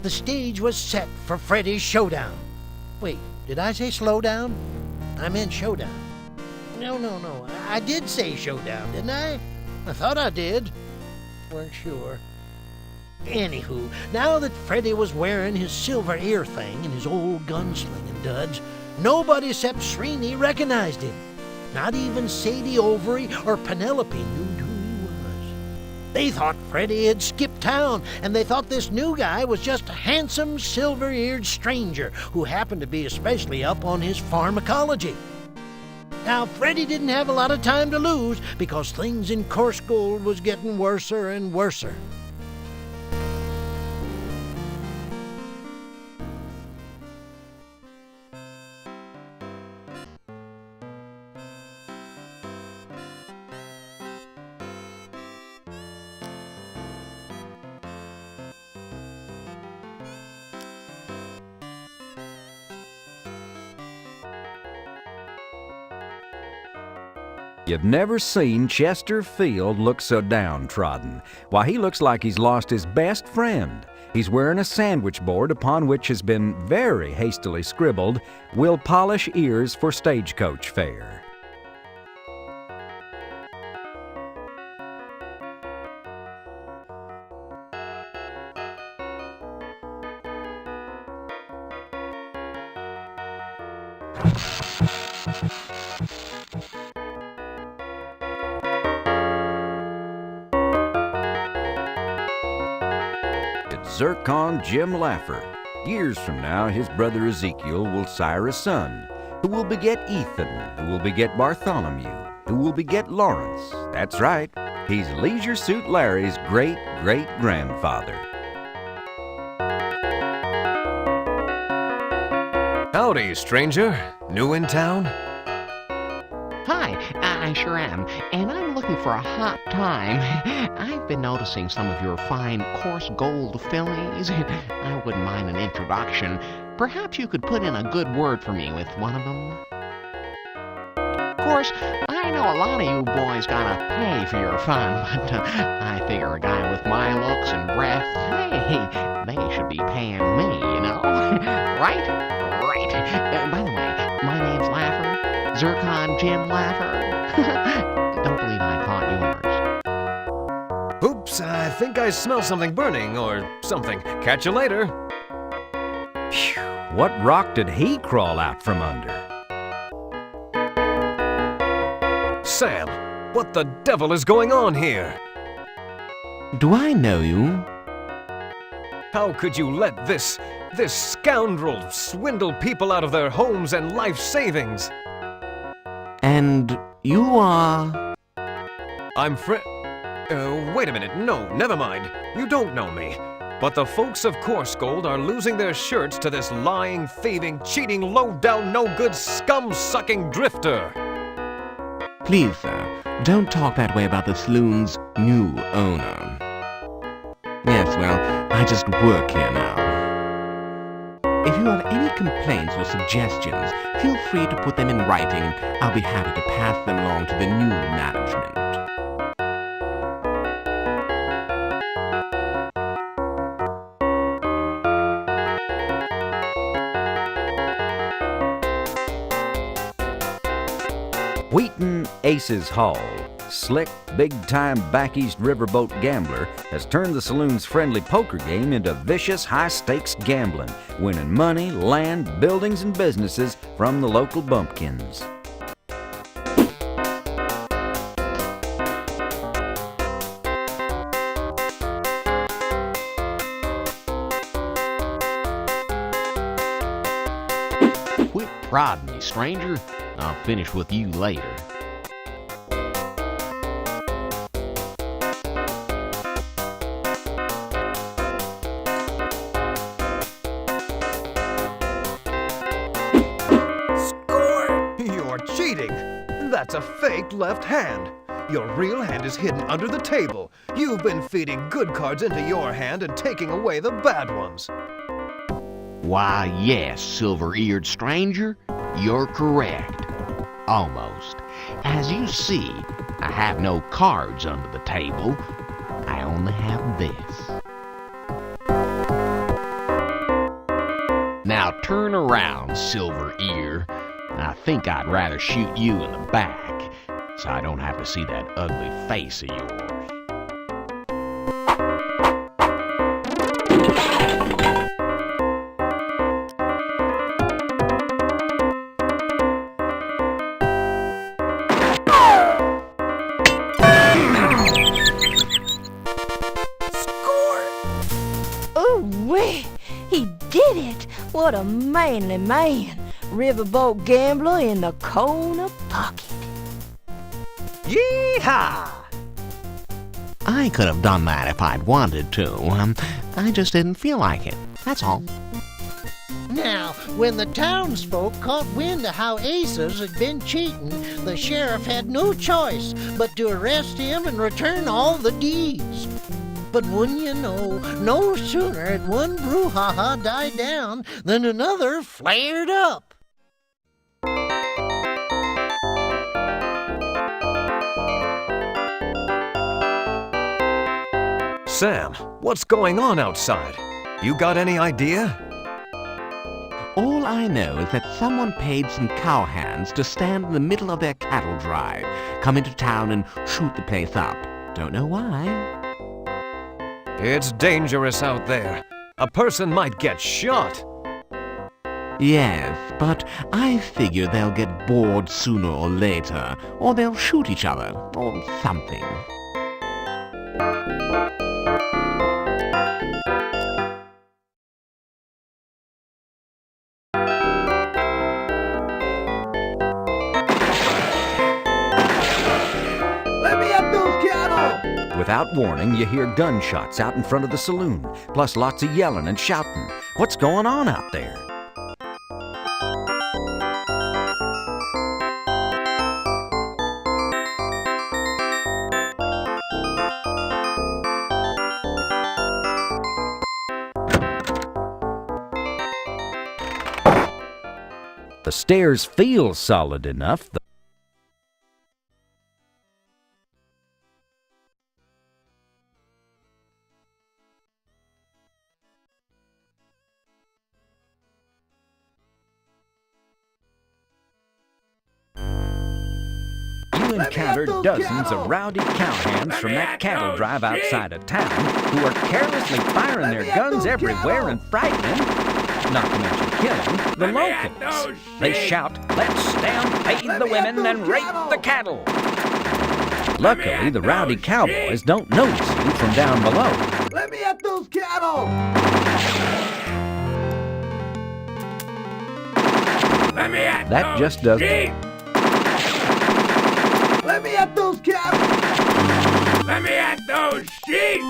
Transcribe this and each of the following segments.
The stage was set for Freddy's showdown. Wait, did I say slow down? I meant showdown. No. I did say showdown, didn't I? I thought I did. Weren't sure. Anywho, now that Freddy was wearing his silver ear thing and his old gunslinging duds, nobody except Srini recognized him. Not even Sadie Overy or Penelope knew who he was. They thought Freddy had skipped town, and they thought this new guy was just a handsome, silver-eared stranger who happened to be especially up on his pharmacology. Now, Freddy didn't have a lot of time to lose because things in Coarse Gold was getting worser and worser. You've never seen Chester Field look so downtrodden. Why, he looks like he's lost his best friend. He's wearing a sandwich board upon which has been very hastily scribbled, "We'll polish ears for stagecoach fare." Zircon Jim Laffer. Years from now, his brother Ezekiel will sire a son, who will beget Ethan, who will beget Bartholomew, who will beget Lawrence. That's right, he's Leisure Suit Larry's great-great-grandfather. Howdy, stranger. New in town? Hi, I sure am, and I'm looking for a hot time. I've been noticing some of your fine coarse gold fillies. I wouldn't mind an introduction. Perhaps you could put in a good word for me with one of them. Of course, I know a lot of you boys gotta pay for your fun, but I figure a guy with my looks and breath, hey, they should be paying me, you know? Right? Right. By the way, my name's Laffer. Zircon Jim Laffer. Don't believe I caught yours. Oops, I think I smell something burning or something. Catch you later. Phew, what rock did he crawl out from under? Sam, what the devil is going on here? Do I know you? How could you let this scoundrel swindle people out of their homes and life savings? And you are... I'm wait a minute. No, never mind. You don't know me. But the folks of Coarse Gold are losing their shirts to this lying, thieving, cheating, low-down, no-good, scum-sucking drifter. Please, sir, don't talk that way about the saloon's new owner. Yes, well, I just work here now. If you have any complaints or suggestions, feel free to put them in writing. I'll be happy to pass them along to the new management. Wheaton Aces Hall, slick, big-time back-east riverboat gambler, has turned the saloon's friendly poker game into vicious, high-stakes gambling, winning money, land, buildings, and businesses from the local bumpkins. Quit prodding me, stranger. I'll finish with you later. Score! You're cheating! That's a fake left hand. Your real hand is hidden under the table. You've been feeding good cards into your hand and taking away the bad ones. Why, yes, silver-eared stranger, you're correct. Almost. As you see, I have no cards under the table. I only have this. Now turn around, Silver Ear. I think I'd rather shoot you in the back, so I don't have to see that ugly face of yours. Ooh-wee! He did it! What a manly man! Riverboat gambler in the corner pocket. Yee-haw! I could have done that if I'd wanted to. I just didn't feel like it. That's all. Now, when the townsfolk caught wind of how Aces had been cheating, the sheriff had no choice but to arrest him and return all the deeds. But wouldn't you know, no sooner had one brouhaha died down than another flared up. Sam, what's going on outside? You got any idea? All I know is that someone paid some cowhands to stand in the middle of their cattle drive, come into town and shoot the place up. Don't know why. It's dangerous out there. A person might get shot. Yes, but I figure they'll get bored sooner or later, or they'll shoot each other, or something. Without warning, you hear gunshots out in front of the saloon, plus lots of yelling and shouting. What's going on out there? The stairs feel solid enough. You encounter dozens of rowdy cowhands from that cattle drive outside of town who are carelessly firing their guns everywhere and frightening, not to mention killing, the locals. They shout, "Let's stampede the women and rape the cattle." Luckily, the rowdy cowboys don't notice you from down below. Let me at those cattle! Let me at That just doesn't. Let me at those cattle! Let me at those sheep!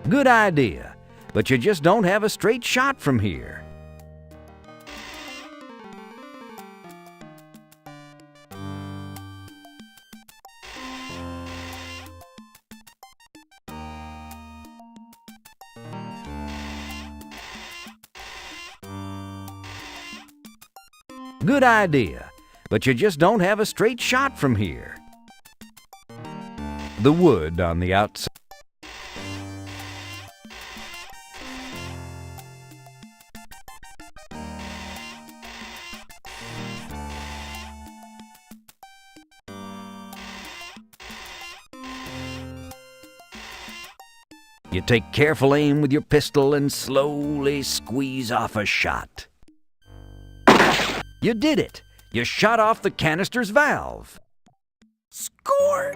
Good idea, but you just don't have a straight shot from here. Good idea, but you just don't have a straight shot from here. The wood on the outside. You take careful aim with your pistol and slowly squeeze off a shot. You did it! You shot off the canister's valve. Score!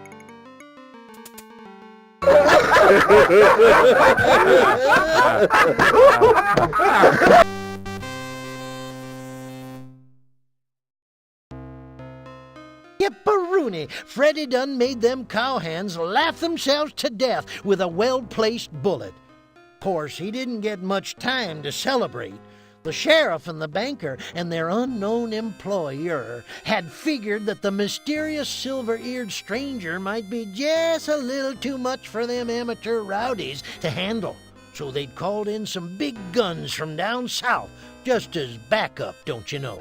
Yipperoonie! Freddy done made them cowhands laugh themselves to death with a well-placed bullet. Course, he didn't get much time to celebrate. The sheriff and the banker and their unknown employer had figured that the mysterious silver-eared stranger might be just a little too much for them amateur rowdies to handle. So they'd called in some big guns from down south, just as backup, don't you know.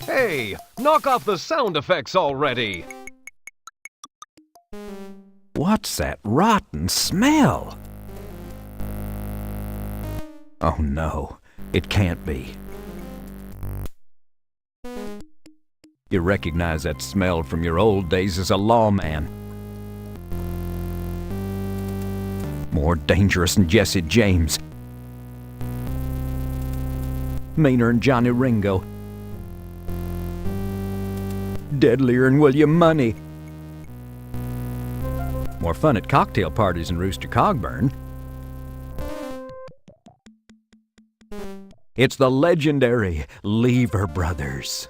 Hey, knock off the sound effects already! What's that rotten smell? Oh no, it can't be. You recognize that smell from your old days as a lawman. More dangerous than Jesse James. Meaner than Johnny Ringo. Deadlier than William Money. More fun at cocktail parties than Rooster Cogburn. It's the legendary Lever Brothers.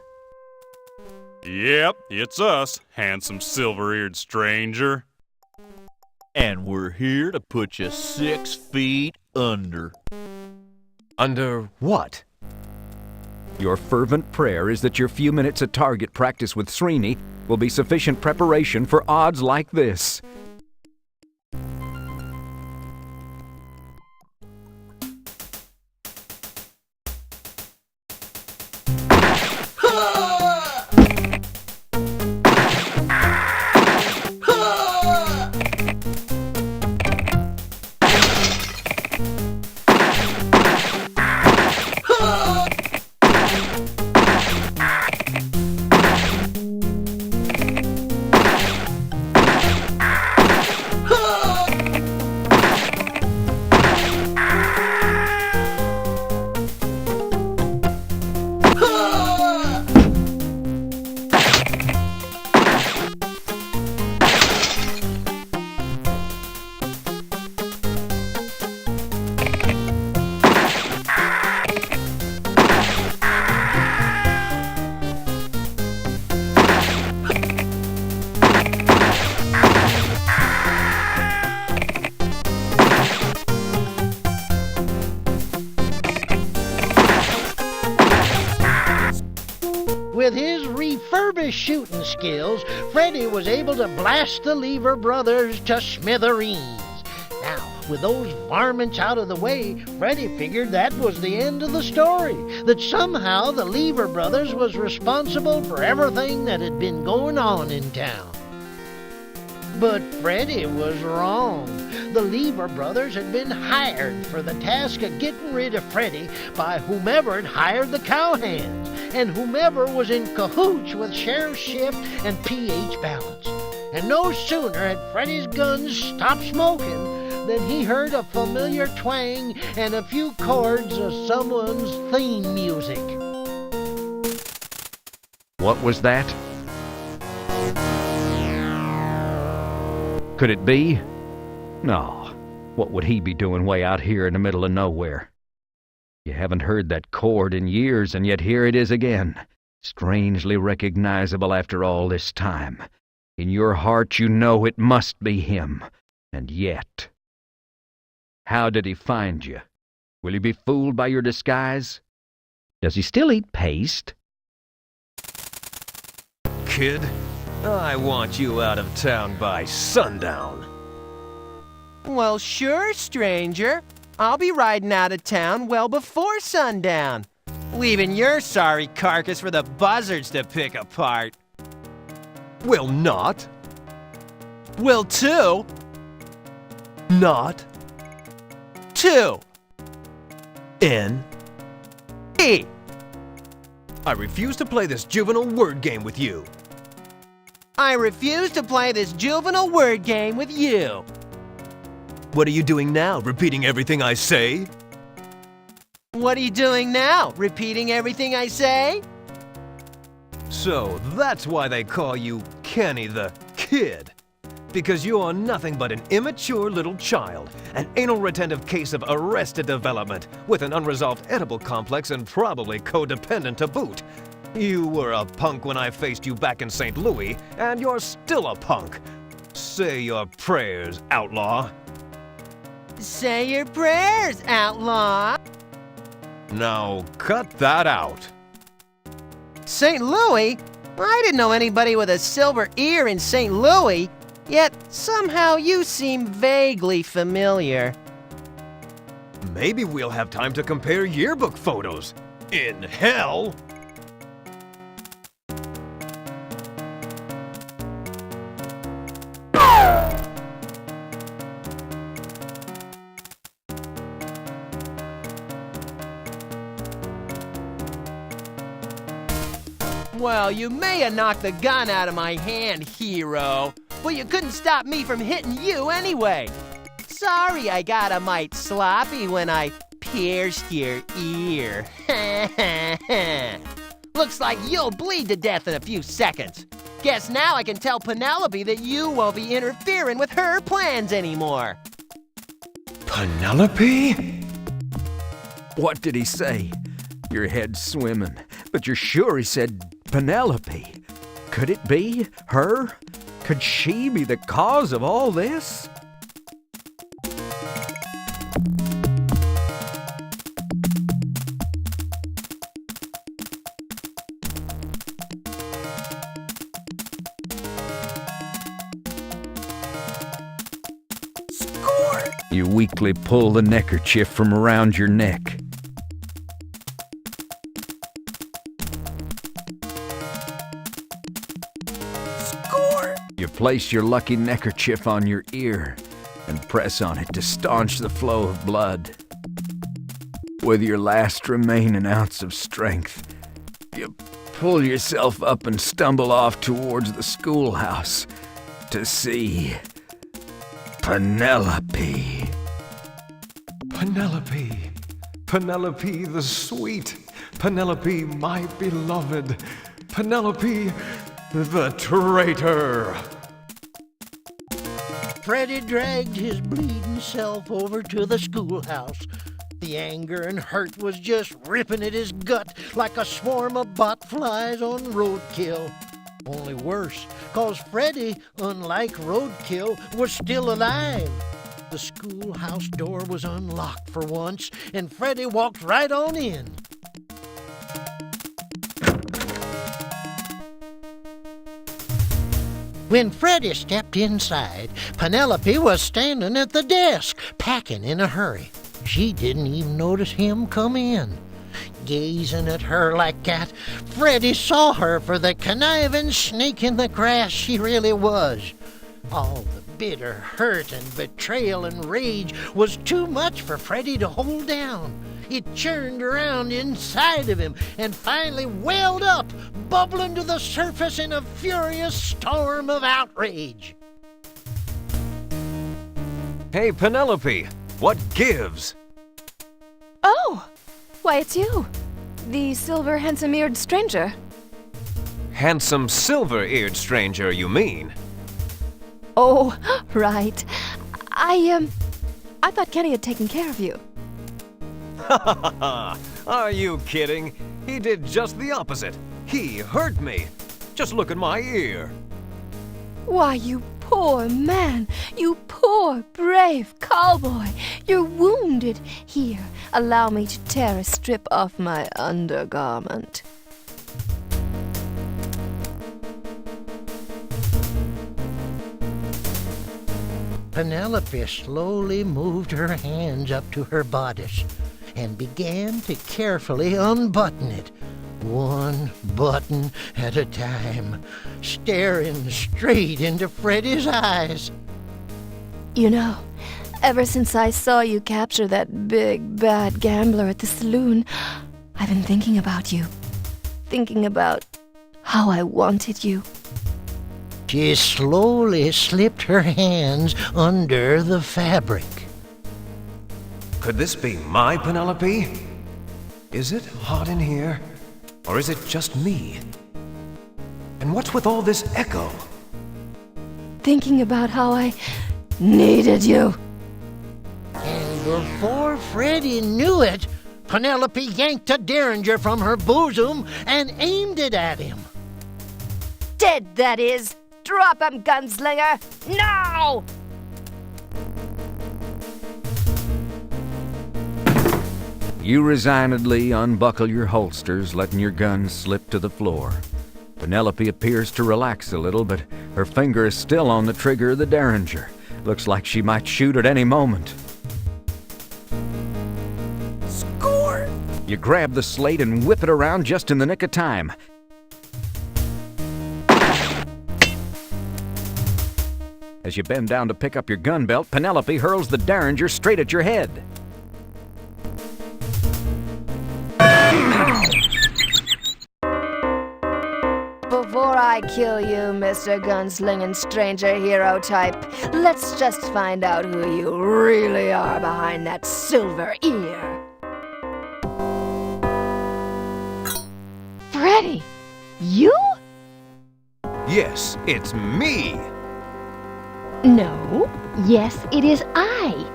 Yep, it's us, handsome silver-eared stranger. And we're here to put you 6 feet under. Under what? Your fervent prayer is that your few minutes of target practice with Srini will be sufficient preparation for odds like this. With his refurbished shooting skills, Freddy was able to blast the Lever Brothers to smithereens. Now, with those varmints out of the way, Freddy figured that was the end of the story, that somehow the Lever Brothers was responsible for everything that had been going on in town. But Freddy was wrong. The Lever Brothers had been hired for the task of getting rid of Freddy by whomever had hired the cowhands, and whomever was in cahoots with Sheriff Shift and P.H. Balance. And no sooner had Freddy's guns stopped smoking than he heard a familiar twang and a few chords of someone's theme music. What was that? Could it be? No. What would he be doing way out here in the middle of nowhere? You haven't heard that chord in years, and yet here it is again. Strangely recognizable after all this time. In your heart you know it must be him. And yet... How did he find you? Will he be fooled by your disguise? Does he still eat paste? Kid, I want you out of town by sundown. Well, sure, stranger. I'll be riding out of town well before sundown, leaving your sorry carcass for the buzzards to pick apart. Will not. Will too. Not. Two. N. E. I refuse to play this juvenile word game with you. I refuse to play this juvenile word game with you. What are you doing now, repeating everything I say? What are you doing now? Repeating everything I say? So that's why they call you Kenny the Kid. Because you are nothing but an immature little child, an anal retentive case of arrested development, with an unresolved edible complex and probably codependent to boot. You were a punk when I faced you back in St. Louis, and you're still a punk. Say your prayers, outlaw. Say your prayers, outlaw. Now cut that out. St. Louis? I didn't know anybody with a silver ear in St. Louis, yet somehow you seem vaguely familiar. Maybe we'll have time to compare yearbook photos. In hell! Well, you may have knocked the gun out of my hand, hero, but you couldn't stop me from hitting you anyway. Sorry I got a mite sloppy when I pierced your ear. Looks like you'll bleed to death in a few seconds. Guess now I can tell Penelope that you won't be interfering with her plans anymore. Penelope? What did he say? Your head's swimming, but you're sure he said Penelope. Could it be her? Could she be the cause of all this? Score! You weakly pull the neckerchief from around your neck. You place your lucky neckerchief on your ear and press on it to staunch the flow of blood. With your last remaining ounce of strength, you pull yourself up and stumble off towards the schoolhouse to see Penelope. Penelope. Penelope the sweet. Penelope my beloved. Penelope the traitor. Freddy dragged his bleeding self over to the schoolhouse. The anger and hurt was just ripping at his gut like a swarm of botflies on roadkill. Only worse, 'cause Freddy, unlike roadkill, was still alive. The schoolhouse door was unlocked for once, and Freddy walked right on in. When Freddy stepped inside, Penelope was standing at the desk, packing in a hurry. She didn't even notice him come in. Gazing at her like that, Freddy saw her for the conniving snake in the grass she really was. All the bitter hurt and betrayal and rage was too much for Freddy to hold down. It churned around inside of him and finally welled up, bubbling to the surface in a furious storm of outrage. Hey, Penelope, what gives? Oh, why, it's you. The silver handsome-eared stranger. Handsome silver-eared stranger, you mean? Oh, right. I thought Kenny had taken care of you. Ha ha ha! Are you kidding? He did just the opposite. He hurt me. Just look at my ear. Why, you poor man. You poor, brave cowboy. You're wounded. Here, allow me to tear a strip off my undergarment. Penelope slowly moved her hands up to her bodice and began to carefully unbutton it, one button at a time, staring straight into Freddy's eyes. You know, ever since I saw you capture that big, bad gambler at the saloon, I've been thinking about you. Thinking about how I wanted you. She slowly slipped her hands under the fabric. Could this be my Penelope? Is it hot in here? Or is it just me? And what's with all this echo? Thinking about how I needed you. And before Freddy knew it, Penelope yanked a derringer from her bosom and aimed it at him. Dead, that is. Drop him, gunslinger! Now! You resignedly unbuckle your holsters, letting your gun slip to the floor. Penelope appears to relax a little, but her finger is still on the trigger of the derringer. Looks like she might shoot at any moment. Score! You grab the slate and whip it around just in the nick of time. As you bend down to pick up your gun belt, Penelope hurls the derringer straight at your head. Before I kill you, Mr. Gunslinging Stranger Hero type, let's just find out who you really are behind that silver ear. Freddy, you? Yes, it's me! No. Yes, it is I.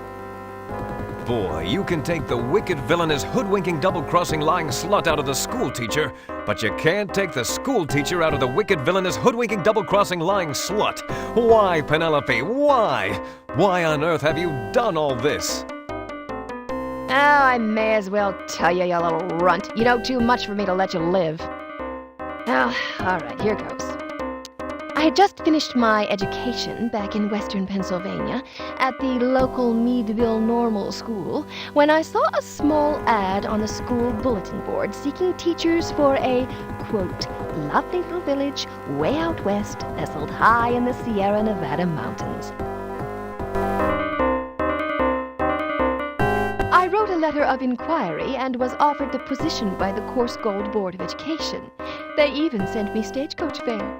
Boy, you can take the wicked, villainous, hoodwinking, double-crossing, lying slut out of the schoolteacher, but you can't take the schoolteacher out of the wicked, villainous, hoodwinking, double-crossing, lying slut. Why, Penelope? Why? Why on earth have you done all this? Oh, I may as well tell you, you little runt. You know too much for me to let you live. Oh, all right, here goes. I had just finished my education back in western Pennsylvania at the local Meadville Normal School when I saw a small ad on the school bulletin board seeking teachers for a, quote, lovely little village way out west nestled high in the Sierra Nevada mountains. I wrote a letter of inquiry and was offered the position by the Course Gold Board of Education. They even sent me stagecoach fare.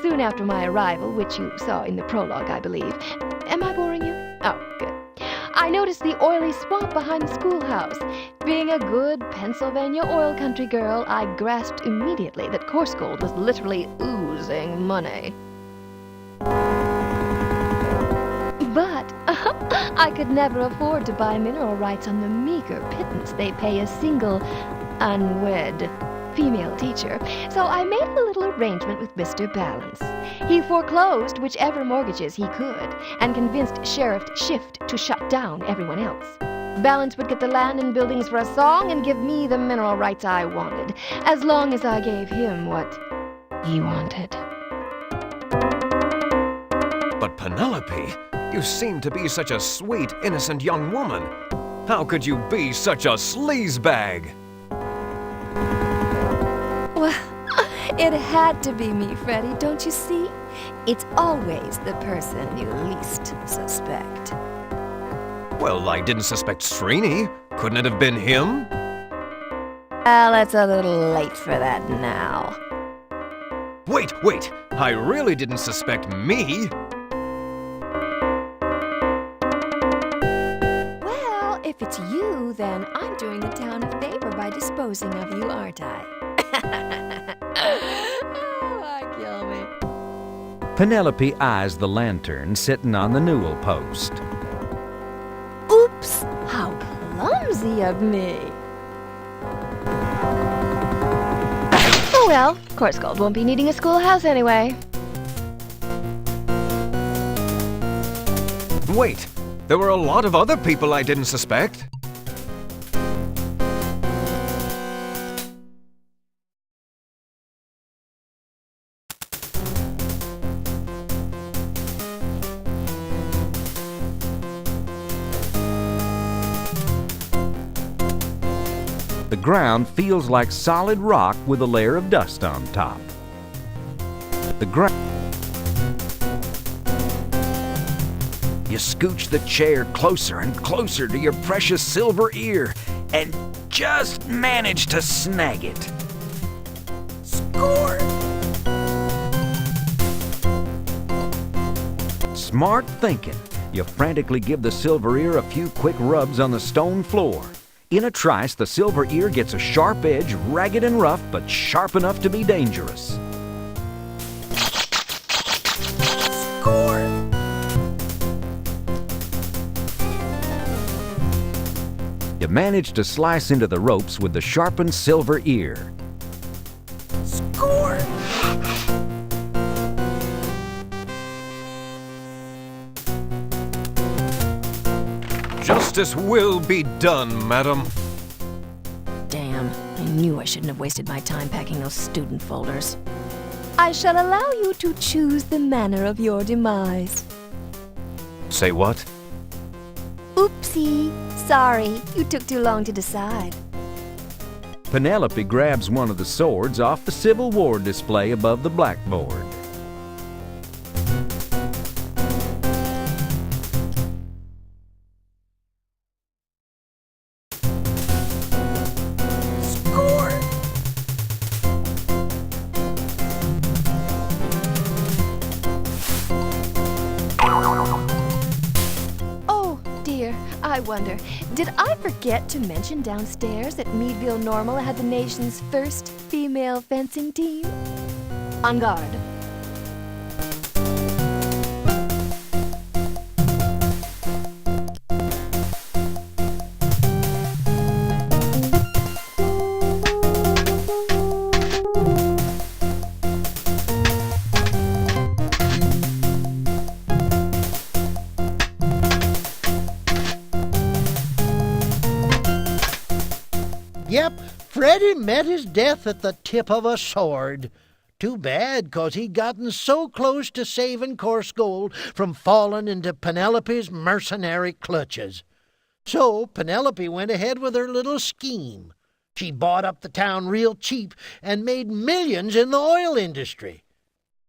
Soon after my arrival, which you saw in the prologue, I believe. Am I boring you? Oh, good. I noticed the oily swamp behind the schoolhouse. Being a good Pennsylvania oil country girl, I grasped immediately that Course Gold was literally oozing money. But I could never afford to buy mineral rights on the meager pittance they pay a single, unwed female teacher, so I made a little arrangement with Mr. Balance. He foreclosed whichever mortgages he could and convinced Sheriff Shift to shut down everyone else. Balance would get the land and buildings for a song and give me the mineral rights I wanted, as long as I gave him what he wanted. But Penelope, you seem to be such a sweet, innocent young woman. How could you be such a sleazebag? Well, it had to be me, Freddy, don't you see? It's always the person you least suspect. Well, I didn't suspect Srini. Couldn't it have been him? Well, it's a little late for that now. Wait! I really didn't suspect me. Well, if it's you, then I'm doing the town a favor by disposing of you, aren't I? Oh, kill me. Penelope eyes the lantern sitting on the newel post. Oops! How clumsy of me! Oh well, Course Gold won't be needing a schoolhouse anyway. Wait, there were a lot of other people I didn't suspect. The ground feels like solid rock with a layer of dust on top. The ground. You scooch the chair closer and closer to your precious silver ear and just manage to snag it. Score! Smart thinking. You frantically give the silver ear a few quick rubs on the stone floor. In a trice, the silver ear gets a sharp edge, ragged and rough, but sharp enough to be dangerous. Score! You manage to slice into the ropes with the sharpened silver ear. Score! Justice will be done, madam. Damn, I knew I shouldn't have wasted my time packing those student folders. I shall allow you to choose the manner of your demise. Say what? Oopsie. Sorry, you took too long to decide. Penelope grabs one of the swords off the Civil War display above the blackboard. I wonder, did I forget to mention downstairs that Meadville Normal had the nation's first female fencing team? On guard. Yep, Freddy met his death at the tip of a sword. Too bad, 'cause he'd gotten so close to saving Coarse Gold from falling into Penelope's mercenary clutches. So Penelope went ahead with her little scheme. She bought up the town real cheap and made millions in the oil industry.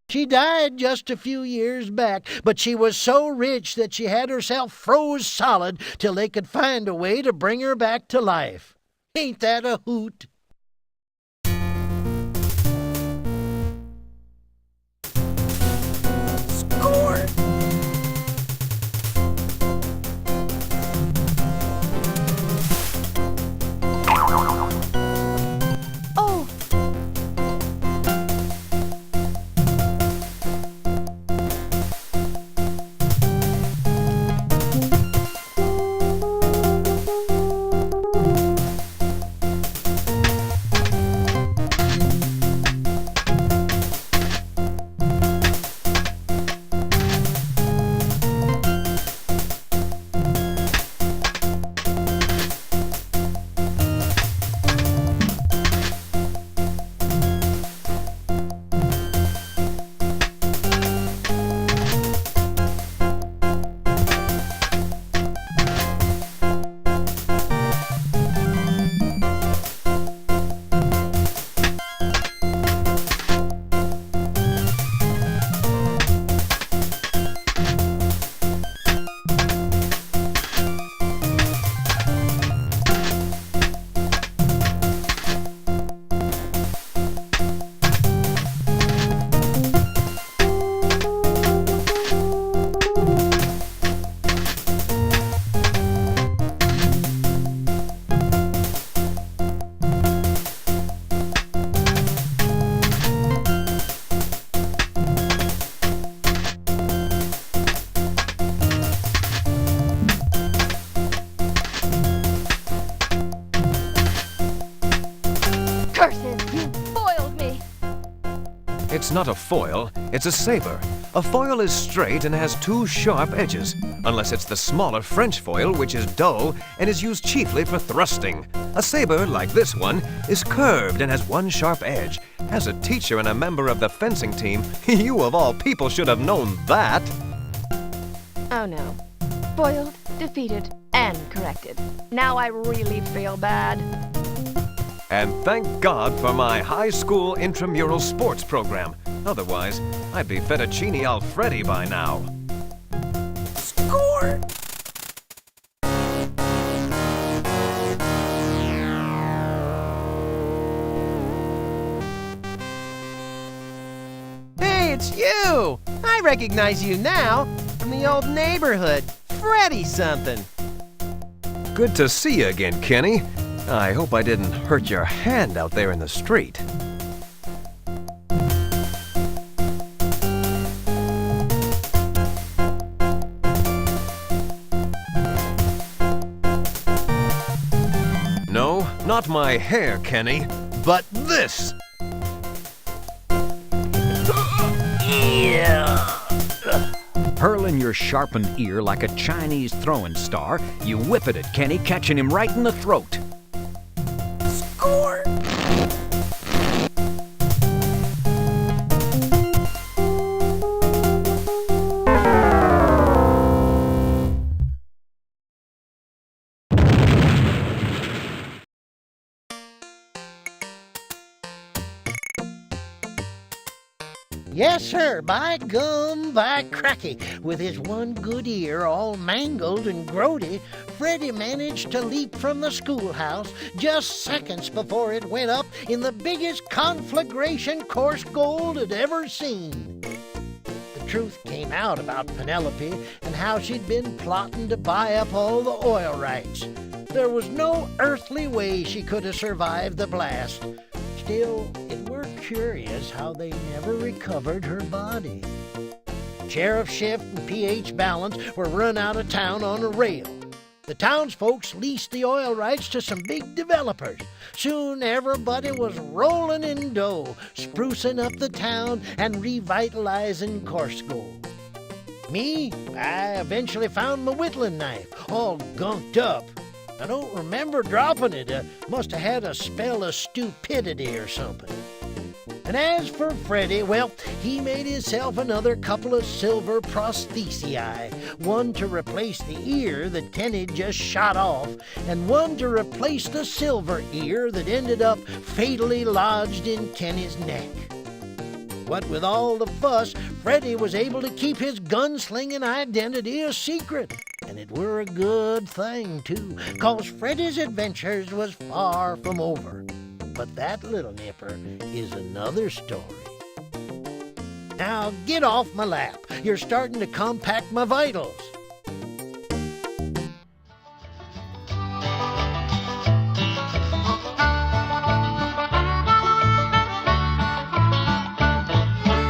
She died just a few years back, but she was so rich that she had herself froze solid till they could find a way to bring her back to life. Ain't that a hoot? Score! Oh! It's not a foil, it's a saber. A foil is straight and has two sharp edges, unless it's the smaller French foil, which is dull and is used chiefly for thrusting. A saber, like this one, is curved and has one sharp edge. As a teacher and a member of the fencing team, you of all people should have known that. Oh no. Foiled, defeated, and corrected. Now I really feel bad. And thank God for my high school intramural sports program. Otherwise, I'd be fettuccine Alfretti by now. Score! Hey, it's you! I recognize you now from the old neighborhood. Freddy something. Good to see you again, Kenny. I hope I didn't hurt your hand out there in the street. No, not my hair, Kenny, but this! Hurling your sharpened ear like a Chinese throwing star, you whip it at Kenny, catching him right in the throat. Score! Yes, sir, by gum, by cracky. With his one good ear all mangled and grody, Freddy managed to leap from the schoolhouse just seconds before it went up in the biggest conflagration coarse gold had ever seen. The truth came out about Penelope and how she'd been plotting to buy up all the oil rights. There was no earthly way she could have survived the blast. Still, it were curious how they never recovered her body. Sheriff Shift and P.H. Balance were run out of town on a rail. The townsfolk leased the oil rights to some big developers. Soon everybody was rolling in dough, sprucing up the town and revitalizing coarse gold. Me, I eventually found my whittling knife, all gunked up. I don't remember dropping it. Must have had a spell of stupidity or something. And as for Freddy, well, he made himself another couple of silver prosthesii, one to replace the ear that Kenny just shot off, and one to replace the silver ear that ended up fatally lodged in Kenny's neck. What with all the fuss, Freddy was able to keep his gunslinging identity a secret. And it were a good thing, too, 'cause Freddy's adventures was far from over. But that little nipper is another story. Now get off my lap. You're starting to compact my vitals.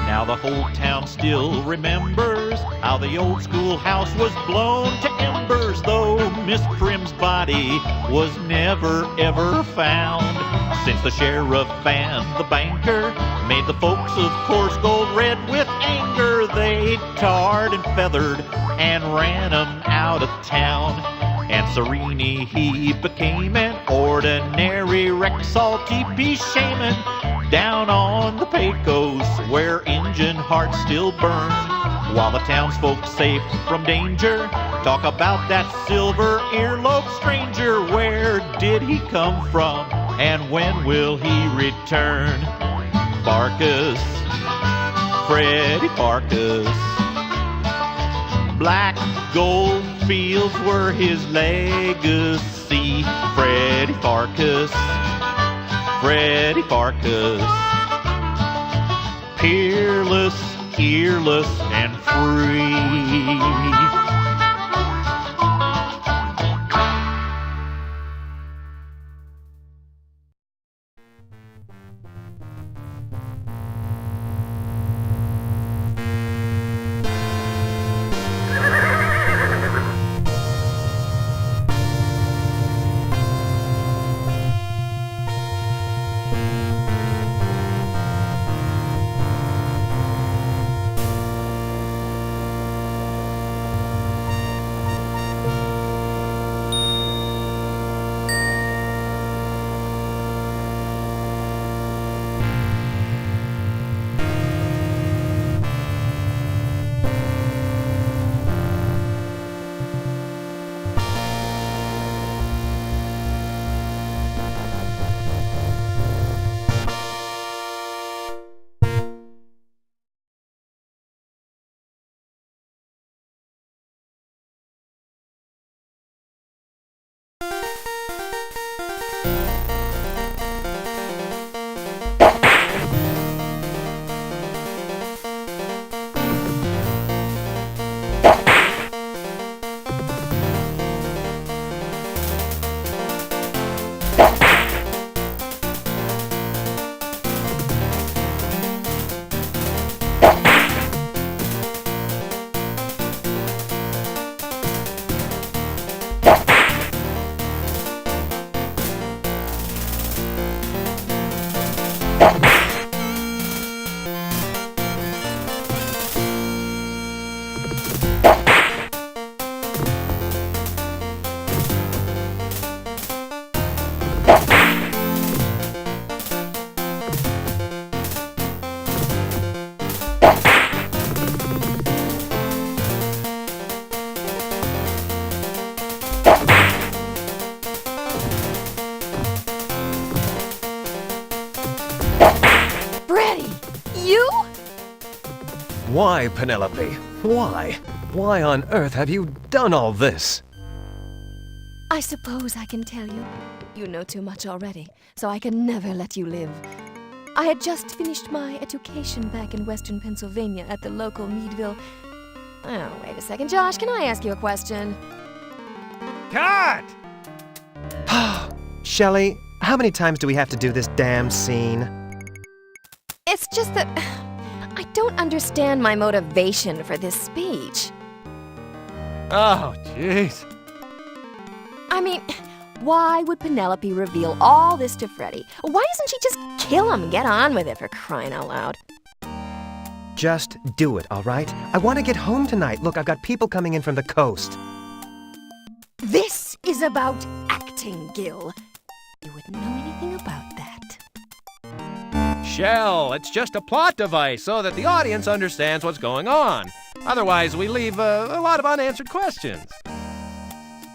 Now the whole town still remembers how the old schoolhouse was blown to embers, though Miss Prim's body was never ever found. Since the sheriff and the banker made the folks of Coarse Gold red with anger, they tarred and feathered and ran 'em out of town. And Serini, he became an ordinary Rexall TP shaman down on the Pecos, where Injun hearts still burn. While the townsfolk safe from danger talk about that silver earlobe stranger. Where did he come from, and when will he return? Pharkas, Freddy Pharkas. Black gold fields were his legacy. Freddy Pharkas, Freddy Pharkas. Peerless, earless, and free. Freddy, you? Why, Penelope? Why? Why on earth have you done all this? I suppose I can tell you. You know too much already, so I can never let you live. I had just finished my education back in western Pennsylvania at the local Meadville. Oh, wait a second, Josh, can I ask you a question? Cut! Shelley, how many times do we have to do this damn scene? It's just that I don't understand my motivation for this speech. Oh, jeez. I mean, why would Penelope reveal all this to Freddy? Why doesn't she just kill him? Get on with it, for crying out loud. Just do it, all right? I want to get home tonight. Look, I've got people coming in from the coast. This is about acting, Gil. You wouldn't know anything about that. Shell, it's just a plot device so that the audience understands what's going on. Otherwise, we leave a lot of unanswered questions.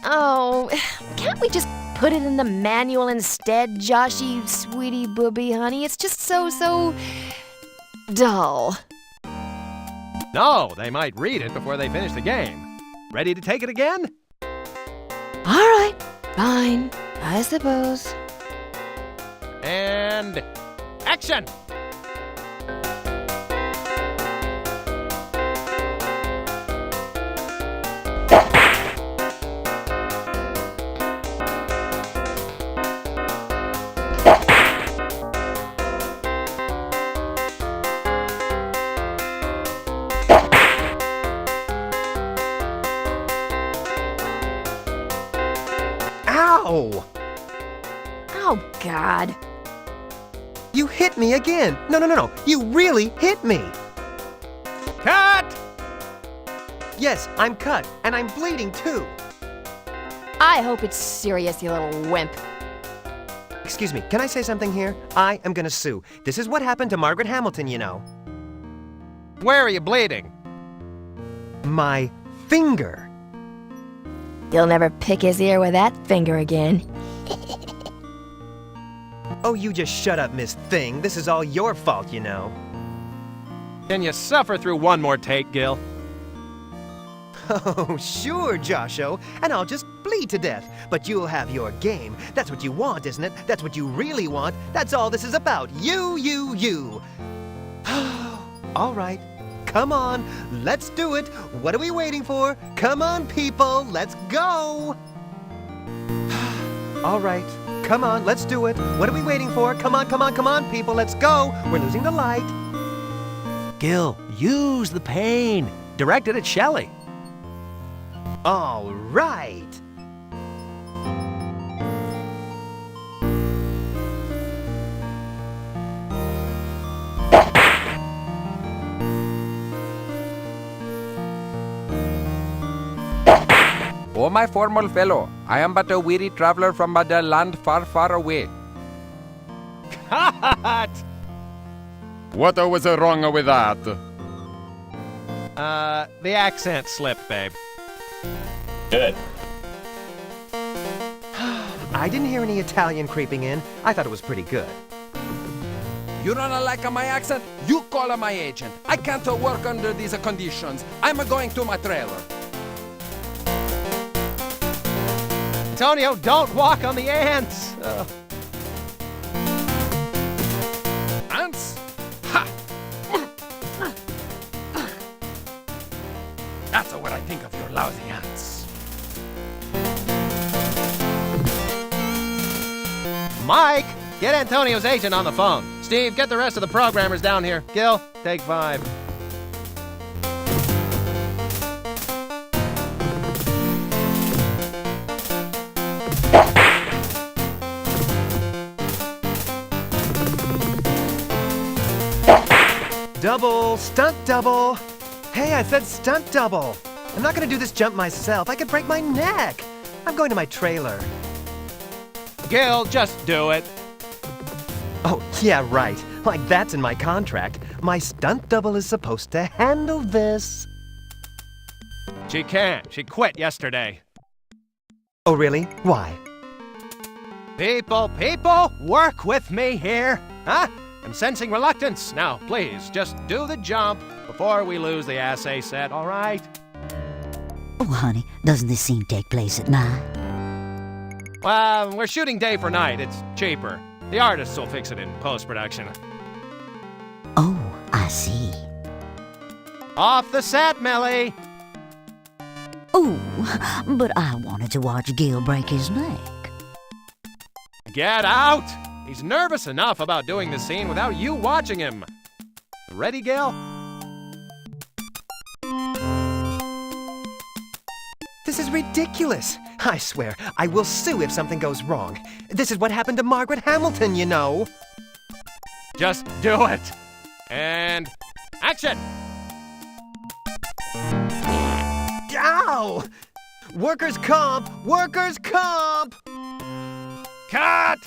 Oh, can't we just put it in the manual instead, Joshy, sweetie, booby, honey? It's just so dull. No, they might read it before they finish the game. Ready to take it again? All right, fine, I suppose. And action! Ow! Oh, God. You hit me again. No. You really hit me. Cut! Yes, I'm cut, and I'm bleeding too. I hope it's serious, you little wimp. Excuse me, can I say something here? I am gonna sue. This is what happened to Margaret Hamilton, you know. Where are you bleeding? My finger. You'll never pick his ear with that finger again. Oh, you just shut up, Miss Thing. This is all your fault, you know. Can you suffer through one more take, Gil? Oh, sure, Josho, and I'll just bleed to death. But you'll have your game. That's what you want, isn't it? That's what you really want. That's all this is about. You. All right. Come on, let's do it. What are we waiting for? Come on, people, let's go. All right, come on, let's do it. What are we waiting for? Come on, people, let's go. We're losing the light. Gil, use the pain. Directed at Shelley. All right. O my formal fellow, I am but a weary traveler from a land far, far away. Cut! What was wrong with that? The accent slipped, babe. Good. I didn't hear any Italian creeping in. I thought it was pretty good. You don't like my accent? You call my agent. I can't work under these conditions. I'm going to my trailer. Antonio, don't walk on the ants! Ants? Ha! That's what I think of your lousy ants. Mike, get Antonio's agent on the phone. Steve, get the rest of the programmers down here. Gil, take 5. Double, stunt double. Hey, I said stunt double. I'm not gonna do this jump myself. I could break my neck. I'm going to my trailer. Gil, just do it. Oh, yeah, right. Like that's in my contract. My stunt double is supposed to handle this. She can't. She quit yesterday. Oh, really? Why? People, work with me here. Huh? I'm sensing reluctance. Now, please, just do the jump before we lose the assay set, all right? Oh, honey, doesn't this scene take place at night? Well, we're shooting day for night. It's cheaper. The artists will fix it in post-production. Oh, I see. Off the set, Millie! Oh, but I wanted to watch Gil break his neck. Get out! He's nervous enough about doing the scene without you watching him. Ready, Gil? This is ridiculous. I swear, I will sue if something goes wrong. This is what happened to Margaret Hamilton, you know. Just do it! And action! Ow! Workers' comp! Workers' comp! Cut!